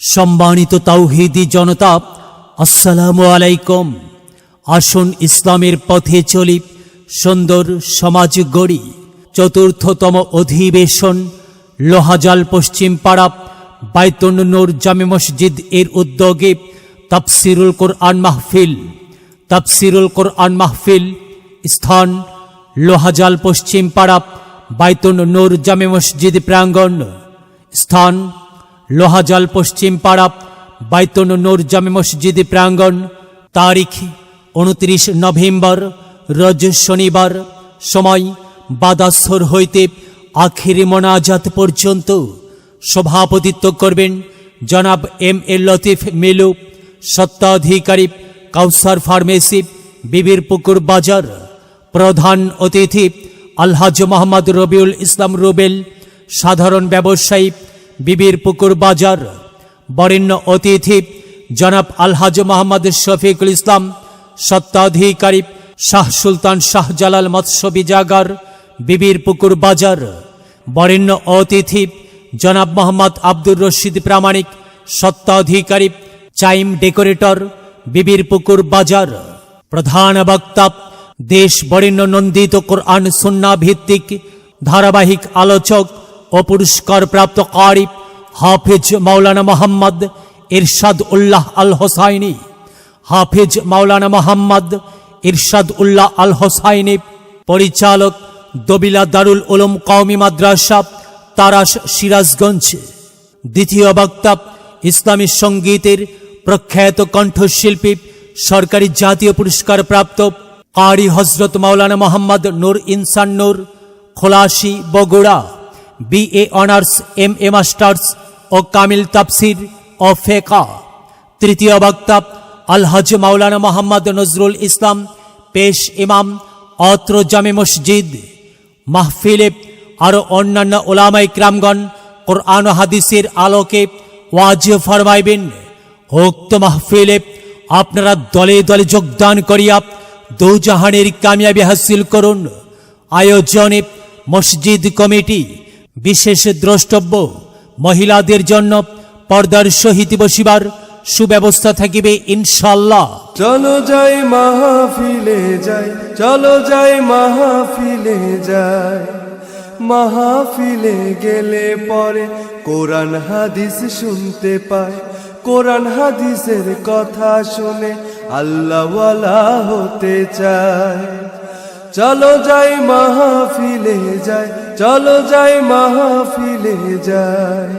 সম্মানিত তাওহীদি জনতা, আসসালামু আলাইকুম। আসুন ইসলামের পথে চলি, সুন্দর সমাজ গড়ি। চতুর্থতম অধিবেশন লোহাজাল পশ্চিম পাড়া বাইতুন নূর জামে মসজিদ এর উদ্যোগে তাফসিরুল কোরআন মাহফিল। তাফসিরুল কোরআন মাহফিল স্থান লোহাজাল পশ্চিম পাড়া বাইতুন নূর জামে মসজিদ প্রাঙ্গণ। স্থান লোহাজাল পশ্চিম পাড়া বাইতুন নূর জামে মসজিদ প্রাঙ্গণ। তারিখ 29 নভেম্বর রোজ শনিবার। সময় বাদাসর হইতে আখিরি মোনাজাত পর্যন্ত। সভাপতিত্ব করবেন জনাব এম.এ. লতিফ মিলু, স্বত্বাধিকারী কাউসার ফার্মেসি, বিবির পুকুর বাজার। প্রধান অতিথি আলহাজ মোহাম্মদ রবিউল ইসলাম রুবেল, সাধারণ ব্যবসায়ী, বিবির পুকুর বাজার। বরেণ্য অতিথি জনাব আলহাজ মোহাম্মদ শফিকুল ইসলাম, স্বত্বাধিকারী শাহ সুলতান শাহজালাল মৎস্য বিজাগার, বিবির পুকুর বাজার। বরেণ্য অতিথি জনাব মোহাম্মদ আব্দুর রশিদ প্রামাণিক, স্বত্বাধিকারী চাইম ডেকোরেটর, বিবির পুকুর বাজার। প্রধান বক্তা দেশ বরেণ্য নন্দিত কোরআন সুন্নাহ ভিত্তিক ধারাবাহিক আলোচক ও পুরস্কার প্রাপ্ত কারি হাফেজ মাওলানা মোহাম্মদ ইরশাদ উল্লাহ আল হোসাইনি। হাফেজ মাওলানা মোহাম্মদ ইরশাদ উল্লাহ আল হোসাইনি, পরিচালক দবিলা দারুল উলুম কওমি মাদ্রাসা, তারাস, সিরাজগঞ্জ। দ্বিতীয় বক্তা ইসলামী সঙ্গীতের প্রখ্যাত কণ্ঠশিল্পী, সরকারি জাতীয় পুরস্কার প্রাপ্ত কারি হজরত মাওলানা Mohammad Noor Insan Noor, Kholashi, Bogura. BA honours, MA masters ও কামিল তাফসির ও ফিকহ। তৃতীয় বক্তা আলহাজ মাওলানা মোহাম্মদ নজরুল ইসলাম, পেশ ইমাম, অত্র জামে মসজিদ। মাহফিলে আরও অন্যান্য ওলামায়ে কিরামগণ কোরআন ও হাদিসের আলোকে ওয়াজ ফরমাইবেন। উক্ত মাহফিলে আপনারা দলে দলে যোগদান করিয়া দোজাহানের কামিয়াবি হাসিল করুন। আয়োজনে মসজিদ কমিটি। বিশেষ দ্রষ্টব্য মহিলাদের জন্য পর্দার সহিত বসিবার সুব্যবস্থা থাকিবে ইনশাআল্লাহ। চলো যাই মাহফিলে যাই, চলো যাই মাহফিলে যাই। মাহফিলে গেলে পরে কোরআন হাদিস শুনতে পায়, কোরআন হাদিসের কথা শুনে আল্লাহওয়ালা হতে চায়। চলো যাই মাহফিলে যাই, চলো যাই মাহফিলে যাই।